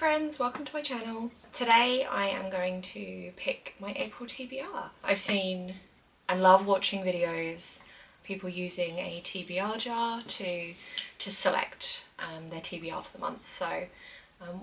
friends, welcome to my channel. Today I am going to pick my April TBR. I've seen and love watching videos, people using a TBR jar to select their TBR for the month, so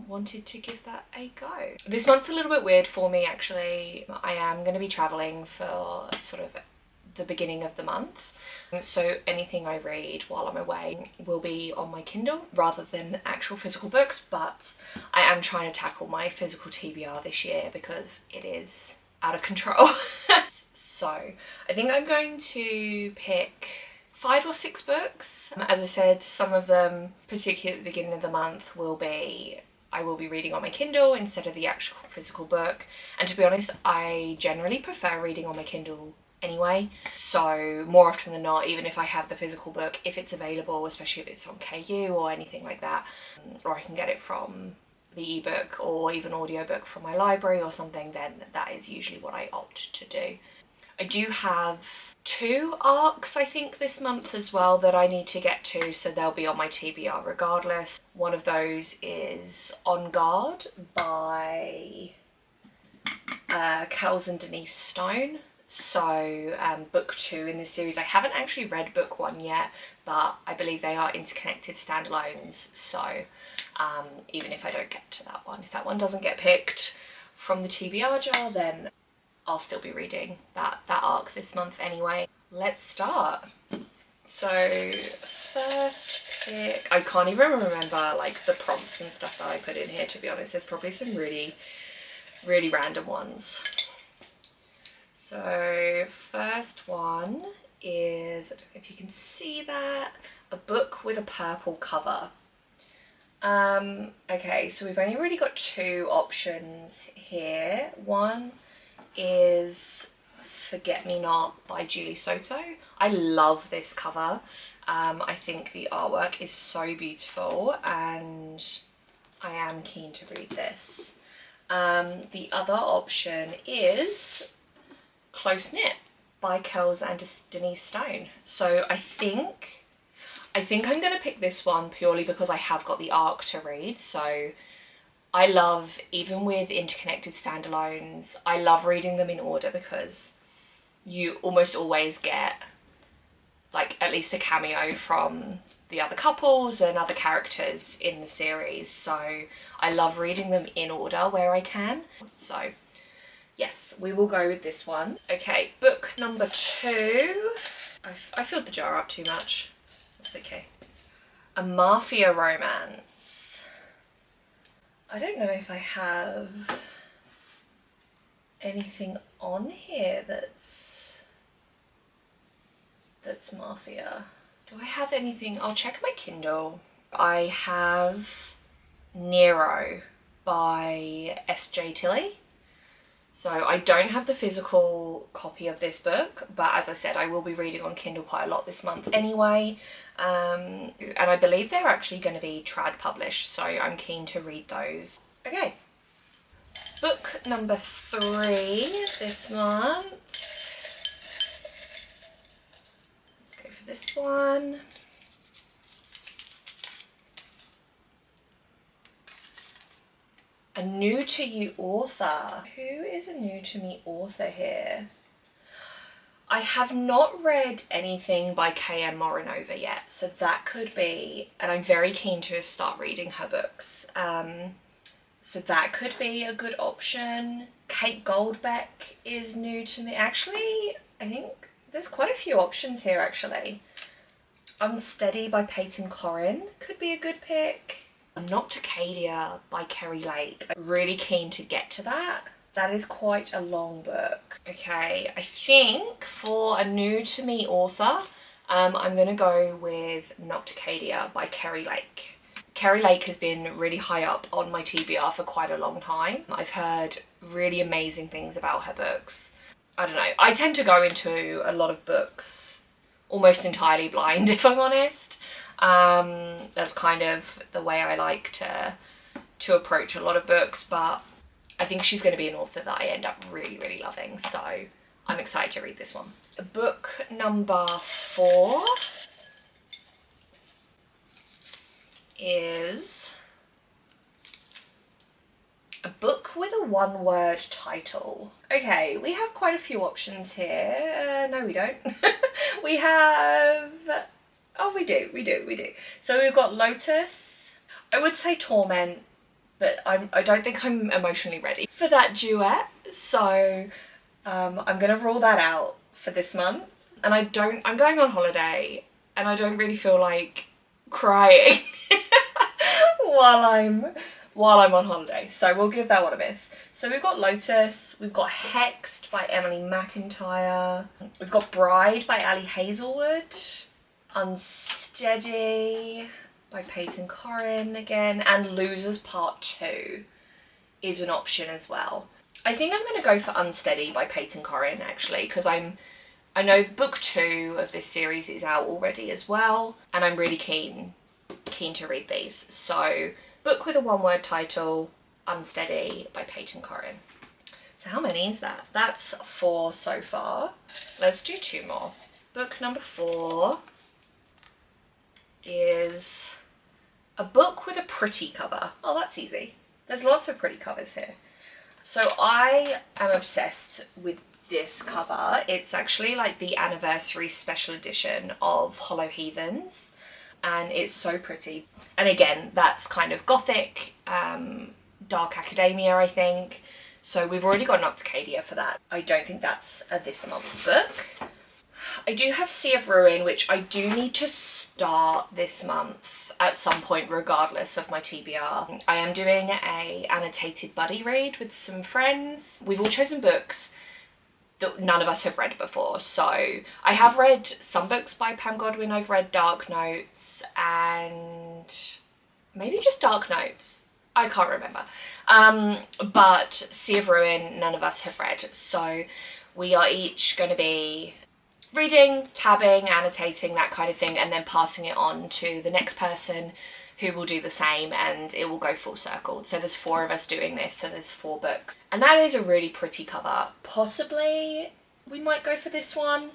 wanted to give that a go. This month's a little bit weird for me actually. I am going to be travelling for sort of the beginning of the month. So anything I read while I'm away will be on my Kindle rather than actual physical books, but I am trying to tackle my physical TBR this year because it is out of control. So I think I'm going to pick 5 or 6 books. As I said, some of them, particularly at the beginning of the month, I will be reading on my Kindle instead of the actual physical book. And to be honest, I generally prefer reading on my Kindle anyway, so more often than not, even if I have the physical book, if it's available, especially if it's on KU or anything like that, or I can get it from the ebook or even audiobook from my library or something, then that is usually what I opt to do. I do have 2 arcs I think this month as well that I need to get to, so they'll be on my TBR regardless. One of those is On Guard by Kells and Denise Stone. So book 2 in this series. I haven't actually read book 1 yet, but I believe they are interconnected standalones, so even if I don't get to that one, if that one doesn't get picked from the TBR jar, then I'll still be reading that arc this month anyway. Let's start. So first pick, I can't even remember like the prompts and stuff that I put in here, to be honest. There's probably some really random ones. So first one is, I don't know if you can see that, a book with a purple cover. Okay, so we've only really got 2 options here. One is Forget Me Not by Julie Soto. I love this cover. I think the artwork is so beautiful and I am keen to read this. The other option is Close Knit by Kells and Denise Stone. So I think I'm going to pick this one purely because I have got the arc to read. So I love, even with interconnected standalones, I love reading them in order because you almost always get like at least a cameo from the other couples and other characters in the series. So I love reading them in order where I can. So yes, we will go with this one. Okay, book number 2. I filled the jar up too much. That's okay. A mafia romance. I don't know if I have anything on here that's mafia. Do I have anything? I'll check my Kindle. I have Nero by S.J. Tilley. So I don't have the physical copy of this book, but as I said, I will be reading on Kindle quite a lot this month anyway. And I believe they're actually going to be trad published, so I'm keen to read those. Okay, book number 3 this month. Let's go for this one. A new to you author. Who is a new to me author here? I have not read anything by K.M. Morinova yet, so that could be, and I'm very keen to start reading her books. So that could be a good option. Kate Goldbeck is new to me. Actually, I think there's quite a few options here actually. Unsteady by Peyton Corrin could be a good pick. Nocticadia by Kerry Lake. I'm really keen to get to that. That is quite a long book. Okay, I think for a new to me author, I'm going to go with Nocticadia by Kerry Lake. Kerry Lake has been really high up on my TBR for quite a long time. I've heard really amazing things about her books. I don't know, I tend to go into a lot of books almost entirely blind, if I'm honest. That's kind of the way I like to approach a lot of books, but I think she's going to be an author that I end up really loving, so I'm excited to read this one. Book number 4 is A book with a one-word title. Okay, we have quite a few options here. No, we don't. We have... Oh, we do. So we've got Lotus. I would say Torment, but I don't think I'm emotionally ready for that duet. So I'm gonna rule that out for this month. And I'm going on holiday and I don't really feel like crying while I'm on holiday. So we'll give that one a miss. So we've got Lotus, we've got Hexed by Emily McIntyre, we've got Bride by Ali Hazelwood, Unsteady by Peyton Corrin again, and Losers Part 2 is an option as well. I think I'm going to go for Unsteady by Peyton Corrin actually, because I know book 2 of this series is out already as well, and I'm really keen to read these. So book with a one-word title, Unsteady by Peyton Corrin. So how many is that? That's 4 so far. Let's do 2 more. Book number 4 is a book with a pretty cover. Oh, that's easy. There's lots of pretty covers here. So I am obsessed with this cover. It's actually like the anniversary special edition of Hollow Heathens, and it's so pretty. And again, that's kind of gothic, dark academia, I think. So we've already got an Opticadia for that. I don't think that's a this month book. I do have Sea of Ruin, which I do need to start this month at some point regardless of my TBR. I am doing a annotated buddy read with some friends. We've all chosen books that none of us have read before. So I have read some books by Pam Godwin. I've read Dark Notes and maybe just Dark Notes. I can't remember. But Sea of Ruin, none of us have read. So we are each going to be reading, tabbing, annotating, that kind of thing, and then passing it on to the next person who will do the same, and it will go full circle. So there's 4 of us doing this, so there's 4 books. And that is a really pretty cover. Possibly we might go for this one.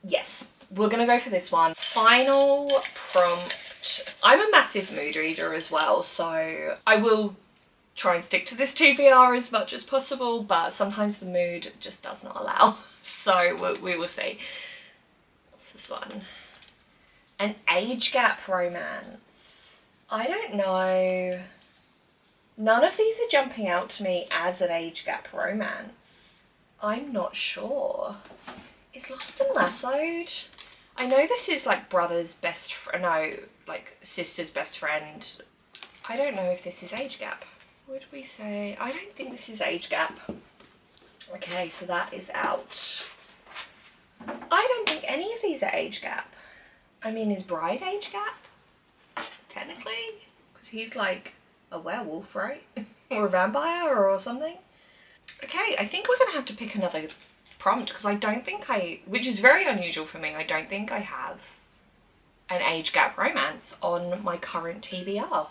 Yes, we're gonna go for this one. Final prompt. I'm a massive mood reader as well, so I will try and stick to this TBR as much as possible, but sometimes the mood just does not allow. So we will see. What's this one? An age gap romance. I don't know. None of these are jumping out to me as an age gap romance. I'm not sure. Is Lost and Lassoed? I know this is like brother's best friend, no, like sister's best friend. I don't know if this is age gap. Would we say? I don't think this is age gap. Okay, so that is out. I don't think any of these are age gap. I mean, is Bride age gap? Technically? Because he's like a werewolf, right? Or a vampire or something. Okay, I think we're going to have to pick another prompt because I don't think which is very unusual for me, I don't think I have an age gap romance on my current TBR.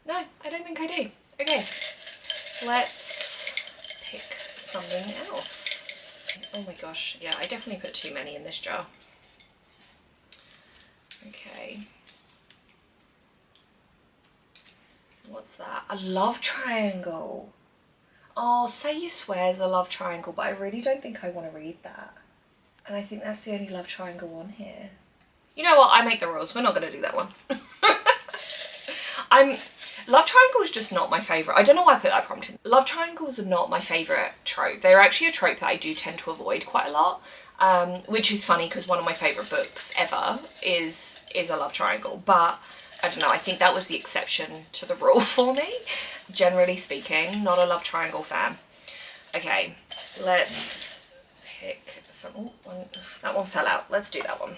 No, I don't think I do. Okay, let's pick something else. Oh my gosh, yeah, I definitely put too many in this jar. Okay. So what's that? A love triangle. Oh, Say You Swear's a love triangle, but I really don't think I want to read that. And I think that's the only love triangle on here. You know what? I make the rules. We're not going to do that one. Love triangle is just not my favourite. I don't know why I put that prompt in. Love triangles are not my favourite trope. They're actually a trope that I do tend to avoid quite a lot, which is funny because one of my favourite books ever is a love triangle. But I don't know, I think that was the exception to the rule for me. Generally speaking, not a love triangle fan. Okay, let's pick some. Oh, that one fell out. Let's do that one.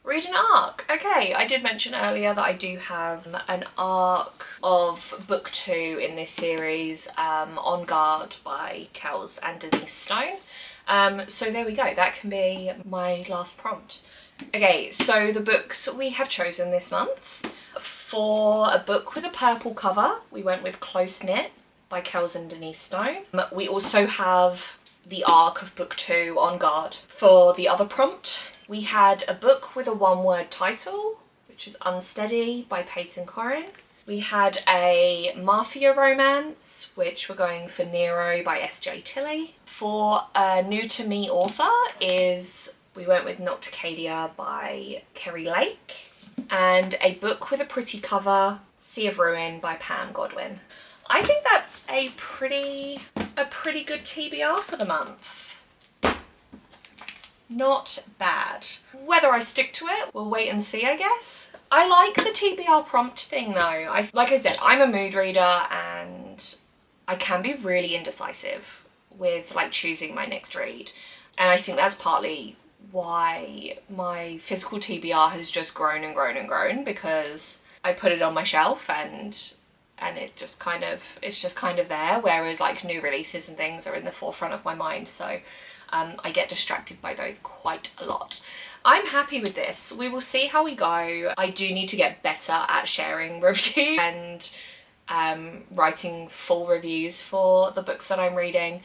Read an arc. Okay, I did mention earlier that I do have an arc of book 2 in this series, On Guard by Kels and Denise Stone. So there we go, that can be my last prompt. Okay, so the books we have chosen this month. For a book with a purple cover, we went with Close Knit by Kels and Denise Stone. We also have the arc of book 2, On Guard. For the other prompt, we had a book with a one-word title, which is Unsteady by Peyton Corin. We had a Mafia romance, which we're going for Nero by S.J. Tilley. For a new to me author we went with Nocticadia by Kerry Lake. And a book with a pretty cover, Sea of Ruin by Pam Godwin. I think that's a pretty good TBR for the month. Not bad. Whether I stick to it, we'll wait and see, I guess. I like the TBR prompt thing though. Like I said, I'm a mood reader and I can be really indecisive with like choosing my next read. And I think that's partly why my physical TBR has just grown and grown and grown, because I put it on my shelf and it's just kind of there, whereas like new releases and things are in the forefront of my mind, so I get distracted by those quite a lot. I'm happy with this. We will see how we go. I do need to get better at sharing reviews and writing full reviews for the books that I'm reading.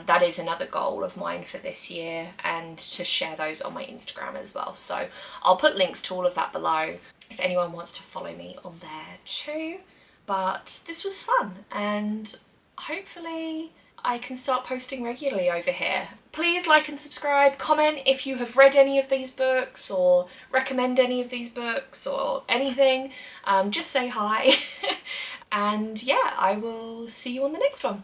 That is another goal of mine for this year, and to share those on my Instagram as well. So I'll put links to all of that below if anyone wants to follow me on there too. But this was fun, and hopefully I can start posting regularly over here. Please like and subscribe, comment if you have read any of these books or recommend any of these books or anything. Just say hi. And yeah, I will see you on the next one.